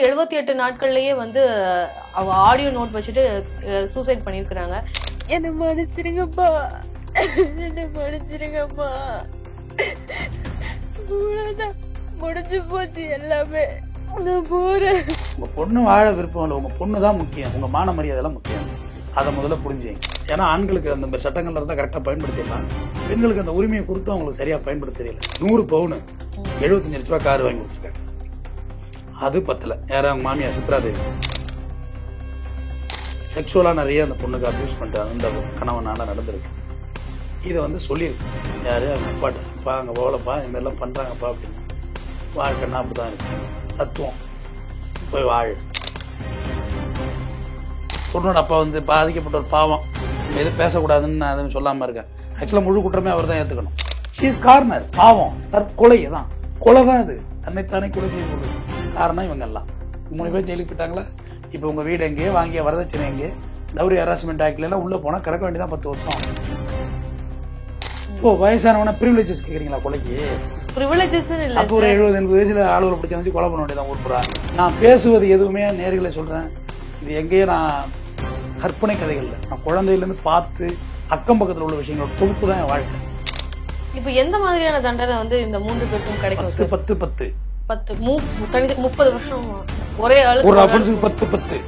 78 நாட்கள்லயே வந்து அவ audio note வச்சுட்டு சூசைட் பண்ணிருக்காங்க. என்ன மன்னிச்சிருங்கப்பா, என்ன மன்னிச்சிருங்கப்பா. முடிஞ்சு போச்சு எல்லாமே. நான் போறேன். உங்க பொண்ணு வாழ விருப்பம் இல்லை, உங்க பொண்ணு தான் முக்கியம், உங்க மான மரியாதை எல்லாம் முக்கியம். அதை முதல்ல புரிஞ்சுங்க. ஏன்னா ஆண்களுக்கு அந்த மாதிரி சட்டங்கள்ல இருந்தா கரெக்டா பயன்படுத்திடலாம். பெண்களுக்கு அந்த உரிமையை கொடுத்து அவங்களுக்கு சரியா பயன்படுத்த தெரியல. 100 பவுன் 75 லட்ச ரூபா கார் வாங்கி கொடுத்துருக்காங்க. அது பத்தல. யாரும் அவங்க மாமியார் சித்ராதேவி செக்ஷுவலா நிறைய அந்த பொண்ணுக்கு அபியூஸ் பண்ணிட்டாங்க. அந்த கணவனால நடந்திருக்கு. இதை வந்து சொல்லியிருக்கு. யாரு அவங்க அப்பாட்ட, அப்பா அங்கே போகலப்பா, இந்த மாதிரிலாம் பண்ணுறாங்கப்பா அப்படின்னு. வாழ்க்கைன்னா அப்படிதான் இருக்கு. தத்துவம் போய் வாழ். பொண்ணோட அப்பா வந்து பாதிக்கப்பட்ட ஒரு பாவம், எதுவும் பேசக்கூடாதுன்னு நான் எதுவும் சொல்லாமல் இருக்கேன். ஆக்சுவலாக முழு குற்றமே அவர் தான் ஏற்றுக்கணும். ஷீஸ் கார்னர், பாவம், தற்கொலை தான், கொலை தான் அது, தன்னைத்தானே கொலை செய்து கொள்ளுது. காரணம் இவங்க எல்லாம் 3 பேர் ஜெயிலுக்கு போயிட்டாங்களா. இப்போ உங்கள் வீடு எங்கே, வாங்கிய வரதட்சணை எங்கே, டவுரி ஹராஸ்மெண்ட் ஆக்ட்லாம் உள்ளே போனால் கிடக்க வேண்டியதான் 10 வருஷம். ஓ, வயசானவன ப்ரிவிலேஜஸ் கேட்குறீங்களா கொலைக்கு? அப்போ ஒரு 70-80 வயசுல ஆளுகளை பிடிச்சி வந்து கொலை பண்ண வேண்டியதான் ஊர்புறா. நான் பேசுவது எதுவுமே நேர்களை சொல்றேன். இது எங்கேயும் நான் கற்பனை கதைகள் இல்லை. நான் குழந்தையிலேருந்து பார்த்து அக்கம் பக்கத்தில் உள்ள விஷயங்களோட தொகுப்பு தான் என் வாழ்க்கை. இப்போ எந்த மாதிரியான தண்டனை வந்து இந்த 3 பேருக்கும் கிடைக்கும்? 30 வருஷம் ஒரே ஆளு. ஒரு அஃபென்ஸுக்கு 10,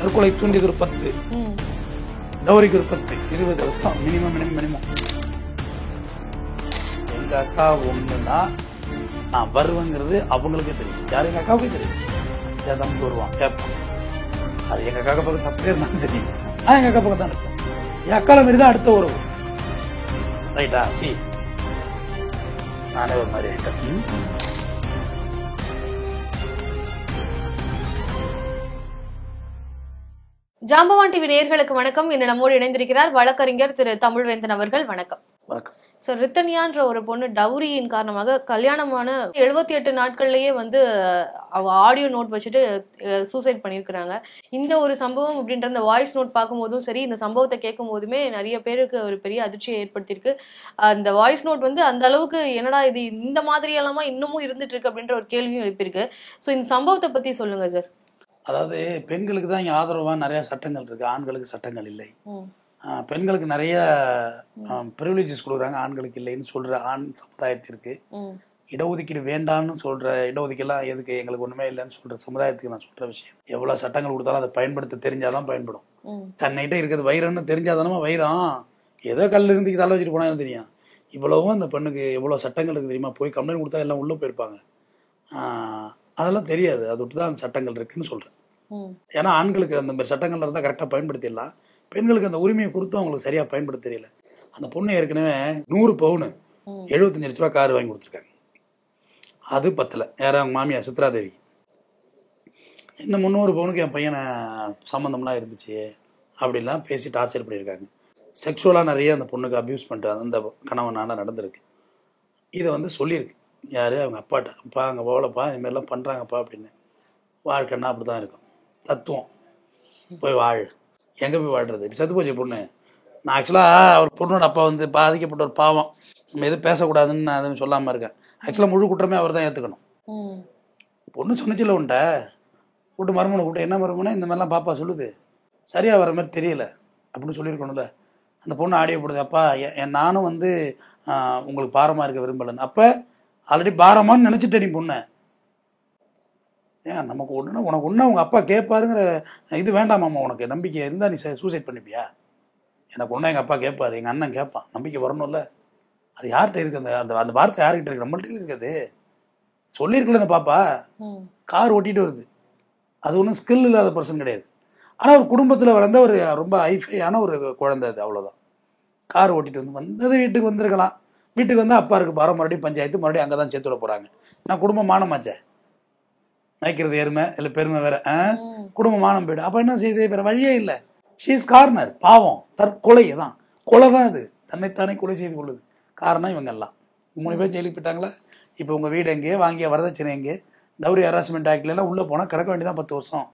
தற்கொலை தூண்டியது ஒரு 10, டவுரிக்கு ஒரு 10, 20 வருஷம் மினிமம். எங்க அக்கா ஒண்ணுன்னா நான் வருவேங்கிறது அவங்களுக்கே தெரியும். யாரும் எங்க அக்காவுக்கே தெரியும். என் தம்பி வருவான் கேட்பான். அது எங்க அக்கா பக்கம் தப்பே இருந்தாலும் சரி, எங்க அக்கா பக்கம் தான் இருக்கும். என் அக்கால மாரி தான் அடுத்த உறவு. ரைட்டா? நானே ஒரு மாதிரி ஆயிட்டேன். ஜாம்பவான் டிவி நேயர்களுக்கு வணக்கம். இன்று நம்மோடு இணைந்திருக்கிறார் வழக்கறிஞர் திரு தமிழ்வேந்தன் அவர்கள். வணக்கம். வணக்கம் சார். ரித்தன்யான்ற ஒரு பொண்ணு டவுரியின் காரணமாக கல்யாணமான 78 நாட்கள்லயே வந்து அவ ஆடியோ நோட் வச்சுட்டு சூசைட் பண்ணிருக்காங்க. இந்த ஒரு சம்பவம் அப்படின்ற இந்த வாய்ஸ் நோட் பார்க்கும்போதும் சரி, இந்த சம்பவத்தை கேட்கும் போதுமே நிறைய பேருக்கு ஒரு பெரிய அதிர்ச்சியை ஏற்படுத்தியிருக்கு. அந்த வாய்ஸ் நோட் வந்து அந்த அளவுக்கு என்னடா இது இந்த மாதிரி எல்லாமா இன்னமும் இருந்துட்டு இருக்கு அப்படின்ற ஒரு கேள்வியும் எழுப்பியிருக்கு. ஸோ இந்த சம்பவத்தை பத்தி சொல்லுங்க சார். அதாவது பெண்களுக்கு தான் இங்கே ஆதரவாக நிறைய சட்டங்கள் இருக்கு, ஆண்களுக்கு சட்டங்கள் இல்லை. பெண்களுக்கு நிறைய ப்ரிவிலேஜஸ் கொடுக்குறாங்க, ஆண்களுக்கு இல்லைன்னு சொல்ற ஆண் சமுதாயத்திற்கு. இடஒதுக்கீடு வேண்டாம்னு சொல்ற, இடஒதுக்கீடுலாம் எதுக்கு, எங்களுக்கு ஒண்ணுமே இல்லைன்னு சொல்ற சமுதாயத்துக்கு நான் சொல்ற விஷயம், எவ்வளவு சட்டங்கள் கொடுத்தாலும் அதை பயன்படுத்த தெரிஞ்சாதான் பயன்படும். தன்னிட்ட இருக்கிறது வைரம்னு தெரிஞ்சாதானமா வைரம். ஏதோ கல் இருந்து தலை வச்சுட்டு போனாலும் தெரியும். இவ்வளவும் அந்த பெண்ணுக்கு எவ்வளவு சட்டங்கள் இருக்கு தெரியுமா? போய் கம்ப்ளைண்ட் கொடுத்தா எல்லாம் உள்ள போயிருப்பாங்க. அதெல்லாம் தெரியாது. அதை விட்டு தான் அந்த சட்டங்கள் இருக்குன்னு சொல்றேன். ஏன்னா ஆண்களுக்கு அந்த மாதிரி சட்டங்கள்ல இருந்தா கரெக்டா பயன்படுத்திடலாம். பெண்களுக்கு அந்த உரிமையை கொடுத்து அவங்களுக்கு சரியா பயன்படுத்த தெரியல. அந்த பொண்ணு ஏற்கனவே 100 பவுன் 75 லட்ச ரூபா கார் வாங்கி கொடுத்துருக்காங்க. அது பத்தல. யாரும் அவங்க மாமியார் சித்ராதேவி இன்னும் 300 பவுனுக்கு என் பையனை சம்மந்தம்லாம் இருந்துச்சு அப்படிலாம் பேசி டார்ச்சர் பண்ணியிருக்காங்க. செக்ஷுவலா நிறைய அந்த பொண்ணுக்கு அபியூஸ் பண்ணிட்டாங்க. அந்த கணவனால நடந்திருக்கு. இதை வந்து சொல்லியிருக்கு. யாரு அவங்க அப்பாட்ட, அப்பா அங்கே போகலப்பா, இந்த மாதிரிலாம் பண்ணுறாங்கப்பா அப்படின்னு. வாழ்க்கைன்னா அப்படி தான் இருக்கும். தத்துவம் போய் வாழ். எங்கே போய் வாழ்றது? இப்போ செத்து போச்சு பொண்ணு. நான் ஆக்சுவலாக அவர் பொண்ணோட அப்பா வந்து பாதிக்கப்பட்ட ஒரு பாவம், நம்ம எதுவும் பேசக்கூடாதுன்னு நான் எதுவும் சொல்லாமல் இருக்கேன். ஆக்சுவலாக முழு குற்றமே அவர் தான் ஏற்றுக்கணும். பொண்ணு சொன்னிச்சில்ல உன்ட்ட கூட்டு மருமனை கூட்டு, என்ன மருமனை இந்த மாதிரிலாம் பாப்பா சொல்லுது, சரியாக வர மாதிரி தெரியல அப்படின்னு சொல்லியிருக்கணும்ல. அந்த பொண்ணு ஆடியோ போடுது, அப்பா நானும் வந்து உங்களுக்கு பாரமாக இருக்க விரும்பலைன்னு. அப்போ ஆல்ரெடி பாரமானு நினச்சிட்டே நீ பொண்ணை. ஏன் நமக்கு ஒன்றுனா உனக்கு ஒன்று அவங்க அப்பா கேட்பாருங்கிற இது வேண்டாமாம்மா? உனக்கு நம்பிக்கை இருந்தால் நீ சூசைட் பண்ணிப்பியா? எனக்கு ஒன்றா எங்கள் அப்பா கேட்பாரு, எங்கள் அண்ணன் கேட்பான், நம்பிக்கை வரணும்ல. அது யார்கிட்ட இருக்குது? அந்த அந்த வார்த்தை யார்கிட்ட இருக்கு? நம்மள்கிட்ட இருக்காது. சொல்லியிருக்கல இந்த பாப்பா. கார் ஓட்டிகிட்டு வருது. அது ஒன்றும் ஸ்கில் இல்லாத பர்சன் கிடையாது. ஆனால் ஒரு குடும்பத்தில் வளர்ந்த ஒரு ரொம்ப ஹைஃபையான ஒரு குழந்தை அது, அவ்வளோதான். கார் ஓட்டிகிட்டு வந்தது வீட்டுக்கு வந்திருக்கலாம். வீட்டுக்கு வந்து அப்பா இருக்கு பாரம், மறுபடியும் பஞ்சாயத்து, மறுபடியும் அங்கே தான் சேர்த்து விட போகிறாங்க. நான் குடும்பம் மானமாச்சே, நைக்கிறது எருமை இல்லை பெருமை வேற, குடும்பம் மானம் போய்டும். அப்போ என்ன செய்யுது? வேற வழியே இல்லை. ஷீஸ் கார்னர், பாவம், தற்கொலை தான், கொலை தான் அது, தன்னைத்தானே கொலை செய்து கொள்ளுது. காரணம் இவங்க எல்லாம் 3 பேர் ஜெயிலுக்கு போயிட்டாங்களா. இப்போ உங்கள் வீடு எங்கே, வாங்கிய வரதட்சணை எங்கே, டவுரி ஹராஸ்மெண்ட் ஆக்ட்லாம் உள்ளே போனால் கிடக்க வேண்டியதான் 10 வருஷம்.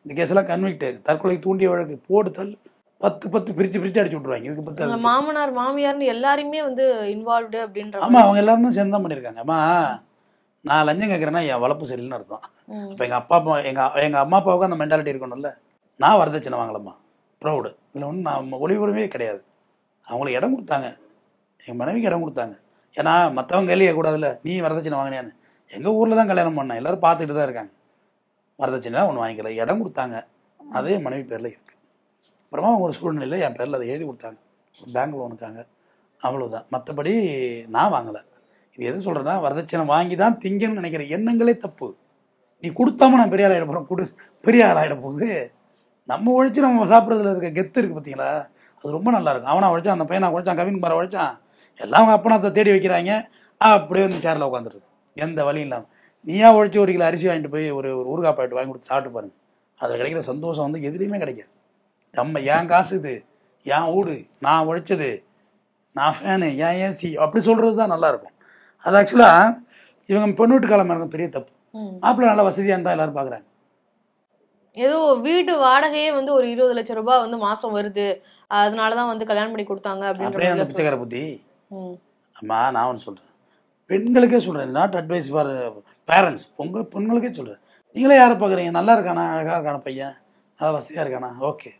இந்த கேஸெல்லாம் கன்விக்ட், தற்கொலை தூண்டிய வழக்கு போட்டு தள்ளு 10 பிரிச்சு அடிச்சு விட்டுருவாங்க. இதுக்கு 10 மாமனார் மாமியார்னு எல்லாருமே வந்து இன்வால்வ்டு அப்படின்ற. ஆமாம், அவங்க எல்லாரும் சேர்ந்து தான் பண்ணியிருக்காங்க. அம்மா நான் லஞ்சம் கேட்குறேன்னா என் வளர்ப்பு சரியில்லைன்னு அர்த்தம். இப்போ எங்கள் அப்பா அம்மா எங்கள் அம்மா அப்பாவுக்கு அந்த மென்டாலிட்டி இருக்கணும்ல. நான் வரதட்சணை வாங்கலம்மா, ப்ரௌடு. இதில் ஒன்றும் நான் ஒளிபுறமே கிடையாது. அவங்களுக்கு இடம் கொடுத்தாங்க, எங்கள் மனைவிக்கு இடம் கொடுத்தாங்க. ஏன்னா மற்றவங்க கையிலே கூடாதுல்ல, நீ வரதட்சணை வாங்கினியான்னு. எங்கள் ஊரில் தான் கல்யாணம் பண்ணேன், எல்லோரும் பார்த்துட்டு தான் இருக்காங்க. வரதட்சணை ஒன்று வாங்கிக்கல, இடம் கொடுத்தாங்க, அதே மனைவி பேரில் இருக்குது. அப்புறமா அவங்க ஒரு சூழ்நிலையில் என் பேரில் அதை எழுதி கொடுத்தாங்க, பேங்க் லோனுக்காங்க, அவ்வளோதான். மற்றபடி நான் வாங்கலை. இது எது சொல்கிறேன்னா, வரதட்சணை வாங்கி தான் திங்கன்னு நினைக்கிற எண்ணங்களே தப்பு. நீ கொடுத்தாம நான் பெரிய ஆளாகிட போகிறேன், பெரிய ஆளாகிட போகுது. நம்ம உழைச்சி நம்ம சாப்பிட்றதுல இருக்க கெத்து இருக்குது பார்த்தீங்களா, அது ரொம்ப நல்லாயிருக்கும். அவனா உழைச்சான், அந்த பையனை உழைச்சான், கவின்குமாரை உழைச்சான், எல்லாம் அவங்க அப்பனாத்தை தேடி வைக்கிறாங்க, அப்படியே வந்து சேரில் உட்காந்துருக்கு எந்த வழியும் இல்லாமல். நீயா உழைச்சி 1 கிலோ அரிசி வாங்கிட்டு போய் ஒரு ஊறுகாய் பாக்கெட் வாங்கி கொடுத்து சாப்பிட்டு பாருங்க, அதில் கிடைக்கிற சந்தோஷம் வந்து எதுலேயுமே கிடைக்காது. நம்ம என் காசு இது, என் வீடு, நான் உழைச்சது, நான் ஃபேனு, என் ஏசி அப்படி சொல்கிறது தான் நல்லாயிருக்கும். அது ஆக்சுவலாக இவங்க பொண்ணு வீட்டு காலமாக இருக்கும் பெரிய தப்பு. மாப்பிள்ளை நல்லா வசதியாக இருந்தால் எல்லோரும் பார்க்குறாங்க. ஏதோ வீடு வாடகையே வந்து ஒரு 20 லட்சம் ரூபாய் வந்து மாசம் வருது, அதனாலதான் வந்து கல்யாணம் பண்ணி கொடுத்தாங்க அப்படியே அந்த பிச்சைக்கார புத்தி. அம்மா நான் ஒன்று சொல்கிறேன், பெண்களுக்கே சொல்கிறேன், நாட் அட்வைஸ் ஃபார் பேரண்ட்ஸ், பொண்களுக்கே சொல்கிறேன். நீங்களே யாரை பார்க்குறீங்க, நல்லா இருக்கானா, அழகாக இருக்கானா பையன், நல்லா வசதியாக இருக்கானா, ஓகே.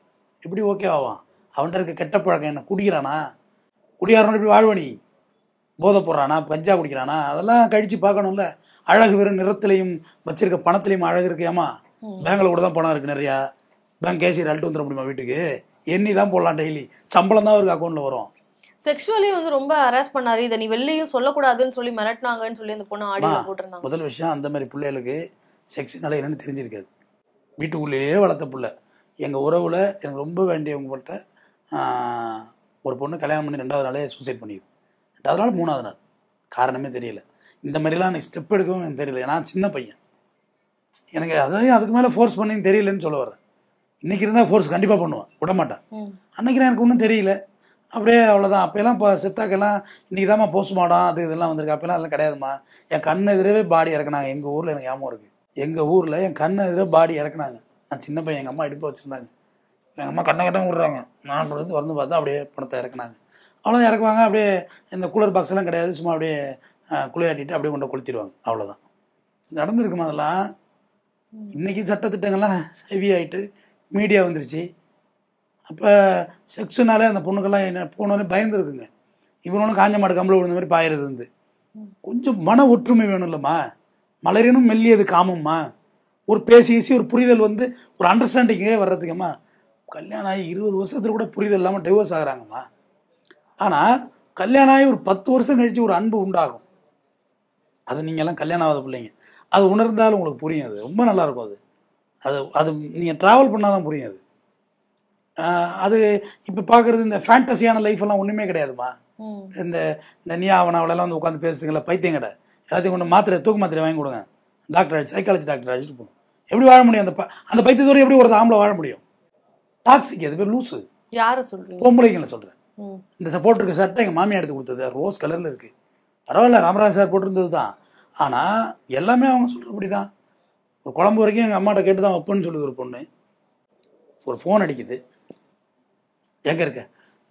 இப்படி ஓகே ஆவான். அவன்கிட்ட இருக்க கெட்ட பழக்கம் என்ன, குடிக்கிறானா, குடியாரனோட இப்படி வாழ்வனி, போதை போடுறானா, கஞ்சா குடிக்கிறானா, அதெல்லாம் கழித்து பார்க்கணும்ல. அழகு வெறும் நிறத்திலையும் வச்சிருக்க பணத்திலையும் அழகு இருக்கியாமா. பேங்கில் கூட தான் பணம் இருக்குது நிறையா, பேங்க் கேஷியர் அழுட்டு வந்துட முடியுமா வீட்டுக்கு, எண்ணி தான் போடலாம், டெய்லி சம்பளம் தான் அவருக்கு அக்கௌண்ட்டில் வரும். செக்ஷுவலி வந்து ரொம்ப ஹராஸ் பண்ணாரு, இதை நீ வெளிலையும் சொல்லக்கூடாதுன்னு சொல்லி மிரட்டினாங்கன்னு சொல்லி அந்த பொண்ணு ஆடியோ போட்டிருந்தாங்க. முதல் விஷயம், அந்த மாதிரி பிள்ளைகளுக்கு செக்ஸ்னால என்னன்னு தெரிஞ்சிருக்காது. வீட்டுக்குள்ளேயே வளர்த்த பிள்ளை. எங்கள் உறவில் எனக்கு ரொம்ப வேண்டியவங்கள்ட்ட ஒரு பொண்ணு கல்யாணம் பண்ணி 2வது நாளே சூசைட் பண்ணிடுது. 2வது நாள் 3வது நாள் காரணமே தெரியல. இந்த மாதிரிலாம் எனக்கு ஸ்டெப் எடுக்கவும் எனக்கு தெரியல. நான் சின்ன பையன், எனக்கு அதையும் அதுக்கு மேலே ஃபோர்ஸ் பண்ணின்னு தெரியலன்னு சொல்ல வரேன். இன்றைக்கி இருந்தால் ஃபோர்ஸ் கண்டிப்பாக பண்ணுவேன், விட மாட்டேன். அன்றைக்கி எனக்கு ஒன்றும் தெரியல, அப்படியே அவ்வளோதான். அப்போல்லாம் இப்போ செத்தாக்கெல்லாம் இன்றைக்கி தான்மா போஸ்ட்மார்ட்டம் அது இதெல்லாம் வந்திருக்கு, அப்போல்லாம் அதெல்லாம் கிடையாதுமா. என் கண் எதிரவே பாடி இறக்குனாங்க எங்கள் ஊரில், எனக்கு ஞாபகம் இருக்குது. எங்கள் ஊரில் என் கண் எதிரே பாடி இறக்குனாங்க. நான் சின்ன பையன், எங்கள் அம்மா இடுப்பு வச்சுருந்தாங்க, எங்கள் அம்மா கட்டம் விடுறாங்க, நான் வந்து பார்த்தா அப்படியே பணத்தை இறக்குனாங்க. அவ்வளோதான் இறக்குவாங்க. அப்படியே இந்த கூலர் பாக்ஸ் எல்லாம் கிடையாது, சும்மா அப்படியே குளியாட்டிட்டு அப்படியே கொண்டு கொளுத்திடுவாங்க, அவ்வளோதான் நடந்துருக்குமா. அதெல்லாம் இன்றைக்கி சட்டத்திட்டங்கள்லாம் ஹெவி ஆகிட்டு மீடியா வந்துருச்சு. அப்போ செக்ஷனாலே அந்த பொண்ணுக்கெல்லாம் என்ன போனோடனே பயந்துருக்குங்க. இவனோன்னு காஞ்ச மாடு கம்பளை விழுந்த மாதிரி பாயிறது வந்து. கொஞ்சம் மன ஒற்றுமை வேணும் இல்லைம்மா. மலரினும் மெல்லியது காமம்மா. ஒரு பேசி ஒரு புரிதல் வந்து ஒரு அண்டர்ஸ்டாண்டிங்கே வர்றதுக்கும்மா. கல்யாணம் ஆகி 20 வருஷத்துல கூட புரிதல் இல்லாமல் டிவோர்ஸ் ஆகுறாங்கம்மா. ஆனால் கல்யாணம் ஆகி ஒரு 10 வருஷம் கழித்து ஒரு அன்பு உண்டாகும். அது நீங்கள்லாம் கல்யாணம் ஆகாத பிள்ளைங்க, அது உணர்ந்தாலும் உங்களுக்கு புரியும். அது ரொம்ப நல்லாயிருக்கும். அது அது நீங்கள் ட்ராவல் பண்ணால் தான் புரியும். அது இப்போ பார்க்குறது இந்த ஃபேண்டஸியான லைஃப் எல்லாம் ஒன்றுமே கிடையாதுமா. இந்த நியாவனாவெல்லாம் வந்து உட்காந்து பேசுதுங்களா, பைத்தியம் கடை. எல்லாத்தையும் கொண்டு தூக்கு மாத்திரை வாங்கி கொடுங்க, டாக்டர் சைக்காலஜி டாக்டர் அழைச்சிட்டு போகணும். எப்படி வாழ முடியும் அந்த பைத்தியத்தோடு? எப்படி ஒரு ஆம்பளை வாழ முடியும்? டாக்ஸிக், அது பேர் லூஸு. யாரை சொல்கிறீங்க? பொம்பளைங்களை சொல்கிறேன். இந்த சப்போர்ட் இருக்க சட்டை எங்கள் மாமியா எடுத்து கொடுத்தது, ரோஸ் கலரில் இருக்குது. பரவாயில்ல, ராமராஜ் சார் போட்டிருந்தது தான். ஆனால் எல்லாமே அவங்க சொல்கிறபடி தான். ஒரு குழம்பு வரைக்கும் எங்கள் அம்மாட்ட கேட்டு தான் வைப்பேன்னு சொல்லுது ஒரு பொண்ணு. ஒரு ஃபோன் அடிக்குது, எங்கே இருக்க?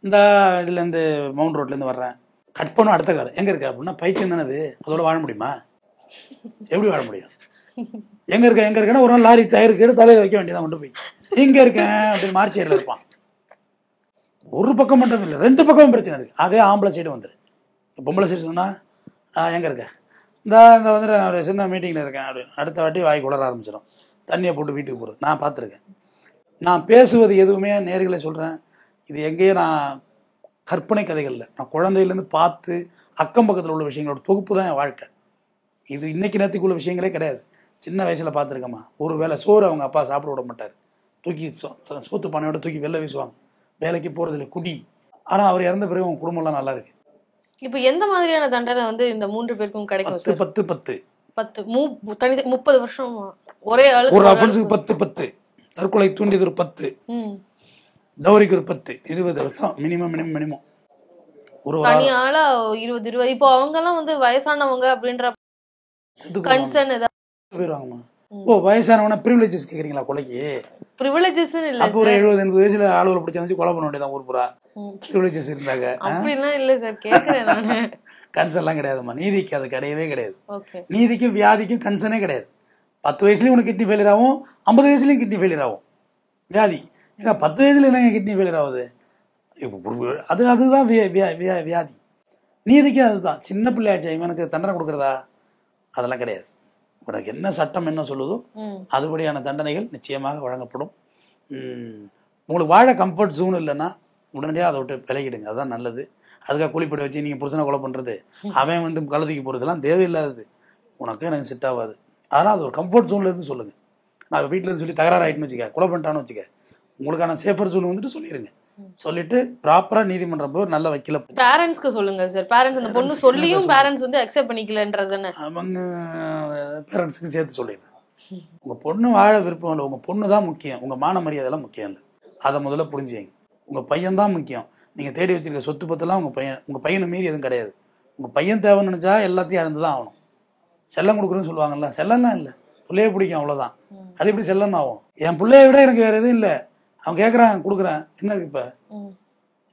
இந்த இதுலேருந்து மவுண்ட் ரோட்லேருந்து வர்றேன், கட் பண்ணும் அடுத்த காலம். எங்கே இருக்க அப்படின்னா, பைத்தியம் தானே அது, அதோட வாழ முடியுமா? எப்படி வாழ முடியும்? எங்கே இருக்கேன்னா ஒரு நாள் லாரி டயர் கேட்டு தலையில் வைக்க வேண்டியதான் கொண்டு போய். எங்கே இருக்கேன் அப்படின்னு மார்ச்சேரியில் இருப்பான். ஒரு பக்கம் மட்டும் இல்லை, 2 பக்கமும் பிரச்சனை இருக்குது. அதே ஆம்பளை சைடு வந்துடு. பொம்பளை சைடு சொன்னால் எங்கே இருக்க? இந்த வந்து ஒரு சின்ன மீட்டிங்கில் இருக்கேன் அப்படின்னு அடுத்த வாட்டி வாய் குளர ஆரம்பிச்சிடும். தண்ணியை போட்டு வீட்டுக்கு போகிறது நான் பார்த்துருக்கேன். நான் பேசுவது எதுவுமே நேர்களை சொல்கிறேன். இது எங்கேயே நான் கற்பனை கதைகளில், நான் குழந்தையிலேருந்து பார்த்து அக்கம் பக்கத்தில் உள்ள விஷயங்களோட தொகுப்பு தான் என் வாழ்க்கை. இது இன்றைக்கி நேற்றுக்குள்ள விஷயங்களே கிடையாது. சின்ன வயசில் பார்த்துருக்கேம்மா. ஒரு வேளை சோறு அவங்க அப்பா சாப்பிட விட மாட்டார், தூக்கி சோத்து பானையோட தூக்கி வெளில வீசுவாங்க. வேலைக்கு போகிறதில்ல, குடி. ஆனால் அவர் இறந்த பிறகு அவங்க குடும்பம்லாம் நல்லா இருக்கு. இப்போ எந்த மாதிரியான தண்டனை வந்து இந்த 3 பேருக்கும் கிடைக்கும்? 30 வருஷம் ஒரே ஆளு. ஒரு அஃபென்ஸுக்கு 10 தற்கொலை தூண்டியது ஒரு 10, டவுரிக்கு ஒரு 10, 20 வருஷம் மினிமம். ஒரு தனி ஆளா 20. இப்போ அவங்க எல்லாம் வந்து வயசானவங்க அப்படின்ற கன்சர்ன் ஏதாவது போயிருவாங்கம்மா. ஓ, வயசானவனா ப்ரிவிலேஜஸ் கேட்குறீங்களா? கொலைக்கு ப்ரிவிலேஜஸ் இல்ல. அப்போ ஒரு 70-80 வயசுல ஆளுகளை பிடிச்சி வந்து கொலை பண்ண வேண்டியதான் ஊர் பூரா. ப்ரிவிலேஜஸ் இருந்தாங்க அப்படின்னா இல்லை சார், கேட்குறேன் நான். கன்சர்ன்லாம் கிடையாதும்மா. நீதிக்கு அது கிடையவே கிடையாது. நீதிக்கும் வியாதிக்கும் கன்சர்னே கிடையாது. 10 வயசுலேயும் உனக்கு கிட்னி ஃபெயிலியர் ஆகும், 50 வயசுலேயும் கிட்னி ஃபெயிலியர் ஆகும். வியாதி ஏங்க 10 வயசுல என்னங்க கிட்னி ஃபெயிலியர் ஆகுது? அதுதான் வியாதி. நீதிக்கு அதுதான். சின்ன பிள்ளையாச்சா இவனுக்கு தண்டனை கொடுக்குறதா? அதெல்லாம் கிடையாது. உனக்கு என்ன சட்டம் என்ன சொல்லுதோ அதுபடியான தண்டனைகள் நிச்சயமாக வழங்கப்படும். உங்களுக்கு வாழ கம்ஃபர்ட் ஜோன் இல்லைன்னா உடனடியாக அதை விட்டு விலகிடுங்க, அதுதான் நல்லது. அதுக்காக கூலிப்படை வச்சு நீங்கள் புருஷனை கொலை பண்ணுறது, அவன் வந்து கழுதிக்கு போகிறதுலாம் தேவையில்லாதது, உனக்கு எனக்கு செட் ஆகாது. அதனால் அது ஒரு கம்ஃபர்ட் ஜோன்லேருந்து சொல்லுங்கள். நான் வீட்டிலேருந்து சொல்லி தகராறு ஆகிட்டுன்னு வச்சுக்க, கொலை பண்ணிட்டான்னு வச்சுக்க, உங்களுக்கான சேஃபர் ஜோன் வந்துட்டு சொல்லிடுங்க. சொல்லிட்டு ப்ராப்பராக நீதிமன்றம் போய் நல்ல வக்கீல பேரண்ட்ஸ்க்கு சொல்லுங்க சார். பேரண்ட்ஸ் அந்த பொண்ணு சொல்லியும் பேரண்ட்ஸ் வந்து அக்செப்ட் பண்ணிக்கலன்றதுன்னு அவங்க பேரண்ட்ஸுக்கு சேர்த்து சொல்லிடுறேன். உங்கள் பொண்ணு வாழ விருப்பம் இல்லை, உங்கள் பொண்ணு தான் முக்கியம், உங்கள் மான மரியாதைலாம் முக்கியம் இல்லை. அதை முதல்ல புரிஞ்சுங்க. உங்கள் பையன் தான் முக்கியம். நீங்கள் தேடி வச்சிருக்க சொத்து பத்தெல்லாம் உங்கள் பையனை மீறி எதுவும் கிடையாது. உங்கள் பையன் தேவைன்னு நினச்சா எல்லாத்தையும் அழுந்து தான் ஆகணும். செல்லம் கொடுக்குறேன்னு சொல்லுவாங்கல்ல, செல்லம்லாம் இல்லை, பிள்ளைய பிடிக்கும் அவ்வளோதான். அது எப்படி செல்லம்னு ஆகும்? என் பிள்ளைய விட எனக்கு வேறு எதுவும் இல்லை, அவன் கேட்குறான் கொடுக்குறேன், என்ன இப்போ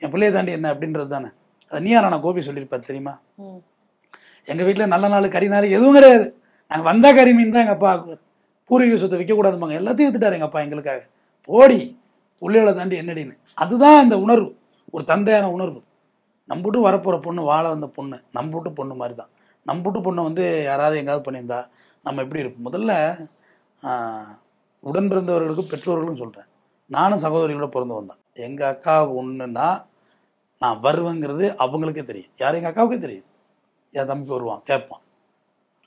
என் பிள்ளைய தாண்டி என்ன அப்படின்றது தானே. அது நீயா நான் கோபி சொல்லியிருப்பார் தெரியுமா? எங்கள் வீட்டில் நல்ல நாள் கறி நாள் எதுவும் கிடையாது, நாங்கள் வந்தால் கறி மீன் தான் எங்கள் அப்பா ஆக்குவார். பூர்வீக சொத்தை விற்கக்கூடாதுமாங்க, எல்லாத்தையும் வித்துட்டார் எங்கள் அப்பா எங்களுக்காக. போடி பிள்ளைகளை தாண்டி என்னடின்னு. அதுதான் அந்த உணர்வு, ஒரு தந்தையான உணர்வு. நம்பிட்டு வரப்போகிற பொண்ணு, வாழ வந்த பொண்ணு நம்பிட்டு பொண்ணு மாதிரி தான். நம்பிட்டு பொண்ணை வந்து யாராவது எங்காவது பண்ணியிருந்தா நம்ம எப்படி இருப்போம்? முதல்ல உடன் பிறந்தவர்களுக்கும் பெற்றோர்களும் சொல்கிறேன், நானும் சகோதரிகளோட பிறந்து வந்தேன். எங்கள் அக்காவுக்கு ஒன்றுன்னா நான் வருவேங்கிறது அவங்களுக்கே தெரியும். யார் எங்கள் அக்காவுக்கே தெரியும். என் தம்பி வருவான் கேட்பான்,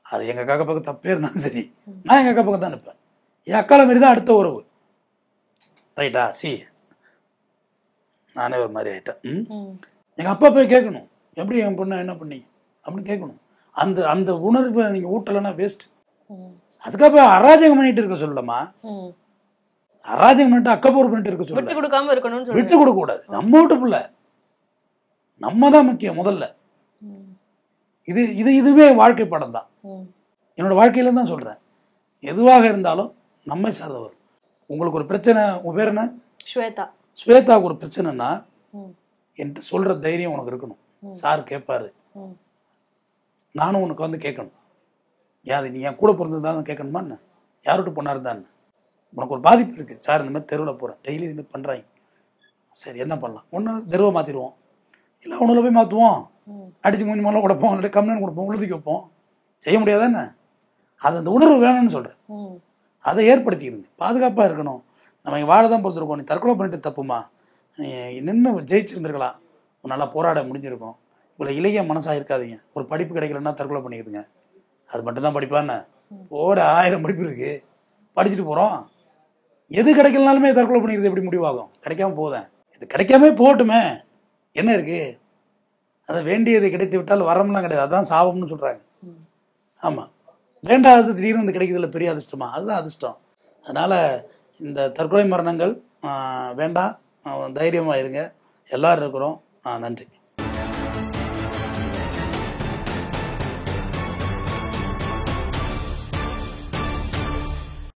அது எங்கள் அக்கா பக்கம் தப்பே இருந்தாலும் சரி, நான் எங்கள் அக்கா பக்கம் தான் நிற்பேன். என் அக்கால மாரி தான் அடுத்த உறவு. ரைட்டா? நானே ஒரு மாதிரி ஆகிட்டேன். எங்கள் அப்பா போய் கேட்கணும், எப்படி என் பொண்ணை என்ன பண்ணீங்க அப்படின்னு கேட்கணும். அந்த அந்த உணர்வை நீங்கள் ஊட்டலைன்னா வேஸ்ட். அதுக்காக அராஜகம் பண்ணிட்டு இருக்க சொல்லலாமா? அராஜகம் பண்ணிட்டு அக்கப்போர் பண்ணிட்டு இருக்க சொல்ல, விட்டு கொடுக்காம இருக்கணும்னு விட்டு கொடுக்க கூடாது. நம்ம வீட்டு பிள்ளை, நம்ம தான் முக்கியம் முதல்ல. இதுவே வாழ்க்கை படம் தான். என்னோட வாழ்க்கையில தான் சொல்றேன். எதுவாக இருந்தாலும் நம்மை சார்ந்தவர். உங்களுக்கு ஒரு பிரச்சனை, உங்க பேர் என்ன? ஸ்வேதா. ஸ்வேதாவுக்கு ஒரு பிரச்சனைனா என்கிட்ட சொல்ற தைரியம் உனக்கு இருக்கணும். சார் கேட்பாரு, நானும் உனக்கு வந்து கேட்கணும். யாது நீ என் கூட பிறந்திருந்தாலும் கேட்கணுமா என்ன? யார்கிட்ட பொண்ணா இருந்தான்னு? உனக்கு ஒரு பாதிப்பு இருக்கு சார், இந்த மாதிரி தெருவில் போகிறேன், டெய்லி இது மாதிரி பண்ணுறாங்க, சரி என்ன பண்ணலாம்? ஒன்று தெருவை மாற்றிடுவோம், இல்லை அவனுல போய் மாற்றுவோம், அடித்து மூஞ்சி மூலம் கொடுப்போம், இல்லை கம்மியாக கொடுப்போம், உழுதிக்கு வைப்போம். செய்ய முடியாதா என்ன? அது அந்த உணர்வு வேணும்னு சொல்கிறேன். அதை ஏற்படுத்திக்கிடுங்க. பாதுகாப்பாக இருக்கணும். நம்ம இங்கே வாழ தான் பொறுத்திருக்கோம். நீ தற்கொலை பண்ணிட்டு தப்புமா? நீ நின்று ஜெயிச்சிருந்துருக்கலாம், நல்லா போராட முடிஞ்சிருக்கும். இவ்வளோ இளைய மனசாக இருக்காதீங்க. ஒரு படிப்பு கிடைக்கலன்னா தற்கொலை பண்ணிக்குதுங்க. அது மட்டும்தான் படிப்பான்னு ஓட 1000 படிப்பு இருக்குது, படிச்சுட்டு போகிறோம். எது கிடைக்கலனாலுமே தற்கொலை பண்ணிக்கிறது எப்படி முடிவாகும்? கிடைக்காம போதேன், இது கிடைக்காம போகட்டுமே, என்ன இருக்குது? அதை வேண்டியது கிடைத்து விட்டால் வரம்லாம் கிடையாது, அதுதான் சாபம்னு சொல்கிறாங்க. ஆமாம், வேண்டாதது திடீர்னு வந்து கிடைக்கிறதுல பெரிய அதிர்ஷ்டமா? அதுதான் அதிர்ஷ்டம். அதனால் இந்த தற்கொலை மரணங்கள் வேண்டாம், தைரியமாக இருங்க, எல்லோரும் இருக்கிறோம். நன்றி.